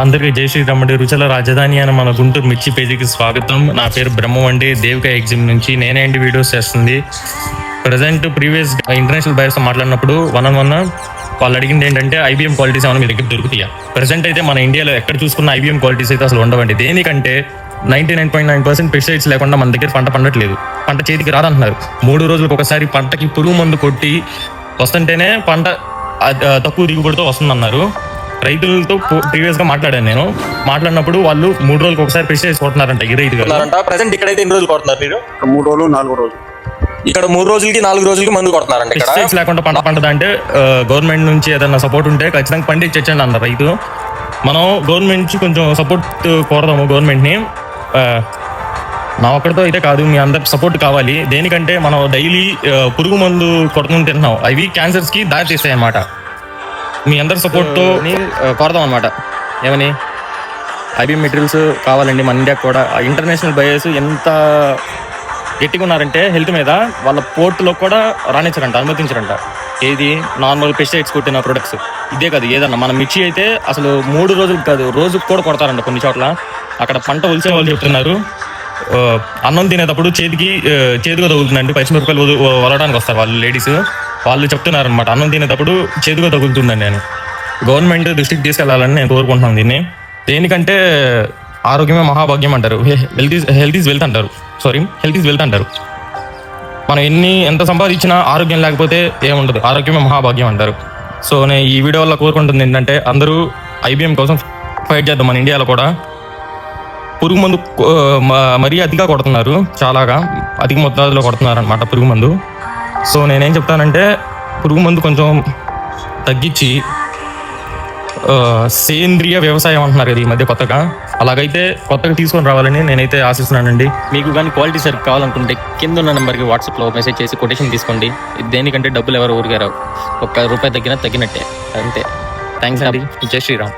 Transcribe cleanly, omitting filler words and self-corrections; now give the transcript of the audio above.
అందరికీ జై శ్రీరామ్ అండి. రుచుల రాజధాని అని మన గుంటూరు మిర్చి పేజీకి స్వాగతం. నా పేరు బ్రహ్మం అండి, దేవిక ఎగ్జిమ్ నుంచి నేనే అండి వీడియోస్ చేస్తుంది. ప్రజెంట్ ప్రీవియస్ ఇంటర్నేషనల్ బయర్స్ మాట్లాడినప్పుడు వన్ వాళ్ళు అడిగింది ఏంటంటే ఐబీఎం క్వాలిటీస్ ఏమైనా మీ దగ్గర దొరుకుతాయా. ప్రజెంట్ అయితే మన ఇండియాలో ఎక్కడ చూసుకున్న ఐబీఎం క్వాలిటీస్ అయితే అసలు ఉండవండి. దేనికంటే 99.9% పెస్టిసైడ్స్ లేకుండా మన దగ్గర పంట పండట్లేదు. పంట చేతికి రాదంటున్నారు. 3 రోజులకు ఒకసారి పంటకి పురుగు మందు కొట్టి వస్తుంటేనే పంట తక్కువ దిగుబడితో వస్తుందన్నారు. రైతులతో ప్రీవియస్ గా మాట్లాడాను నేను. మాట్లాడినప్పుడు వాళ్ళు 3 రోజులకు ఒకసారి పెస్టిసైడ్స్ కొడుతున్నారంట ఈ రైతులు. ప్రెసెంట్ ఇక్కడైతే ఎన్ని రోజులు కొడుతున్నారు మీరు? 3 రోజులు 4 రోజులు. ఇక్కడ 3 రోజులకి 4 రోజులకి మందు కొడుతున్నారండి. పెస్టిసైడ్స్ లేకుండా పంట పంటదంటే గవర్నమెంట్ నుంచి ఏదైనా సపోర్ట్ ఉంటే ఖచ్చితంగా పండించండి అన్నారు రైతు. మనం గవర్నమెంట్ నుంచి కొంచెం సపోర్ట్ కోరదాము గవర్నమెంట్ని. నా ఒక్కడితో అయితే కాదు, మీ అందరికి సపోర్ట్ కావాలి. దేనికంటే మనం డైలీ పురుగు మందు కొడుకుని తింటున్నాం. అవి క్యాన్సర్స్కి దారి తీస్తాయి అన్నమాట. మీ అందరి సపోర్ట్తో కోరదాం అనమాట. ఏమని ఐబీఎం మెటీరియల్స్ కావాలండి మన ఇండియాకి కూడా. ఇంటర్నేషనల్ బయర్స్ ఎంత గట్టిగా ఉన్నారంటే హెల్త్ మీద వాళ్ళ పోర్టులో కూడా రాణించారంట, అనుమతించారంట. ఏది నార్మల్ పెస్టిసైడ్స్ కొట్టిన ప్రొడక్ట్స్ ఇదే కాదు, ఏదన్నా మన మిర్చి అయితే అసలు 3 రోజులకు కాదు రోజుకు కూడా కొడతారంట కొన్ని చోట్ల. అక్కడ పంట ఒలిసే వాళ్ళు చెప్తున్నారు అన్నం తినేటప్పుడు చేదుగా తగులుతుందండి. పచ్చిమిరపకాయలు వలడానికి వస్తారు వాళ్ళు లేడీస్, వాళ్ళు చెప్తున్నారు అనమాట అన్నం తినేటప్పుడు చేదుగా తగులుతుందండి. నేను గవర్నమెంట్ దృష్టికి తీసుకెళ్లాలని నేను కోరుకుంటున్నాను దీన్ని. దేనికంటే ఆరోగ్యమే మహాభాగ్యం అంటారు, హెల్త్ ఈజ్ వెల్త్ అంటారు. హెల్త్ ఈజ్ వెల్త్ అంటారు. మనం ఎంత సంపాదించినా ఆరోగ్యం లేకపోతే ఏముండదు, ఆరోగ్యమే మహాభాగ్యం అంటారు. సో నేను ఈ వీడియో వల్ల కోరుకుంటుంది ఏంటంటే అందరూ ఐబీఎం కోసం ఫైట్ చేద్దాం. మన ఇండియాలో కూడా పురుగు మందు మరీ అతిగా కొడుతున్నారు, చాలాగా అధిక మొత్తాదులో కొడుతున్నారు అనమాట పురుగు మందు. సో నేనేం చెప్తానంటే పురుగు మందు కొంచెం తగ్గించి సేంద్రియ వ్యవసాయం అంటున్నారు కదా ఈ మధ్య కొత్తగా, అలాగైతే కొత్తగా తీసుకొని రావాలని నేనైతే ఆశిస్తున్నానండి. మీకు కానీ క్వాలిటీ సరుకు కావాలనుకుంటే కింద ఉన్న నెంబర్కి వాట్సాప్లో మెసేజ్ చేసి కొటేషన్ తీసుకోండి. దేనికంటే డబ్బులు ఎవరు ఊరిగారావు, ₹1 తగ్గినట్టే అంతే. థ్యాంక్స్ అండి. జై శ్రీరామ్.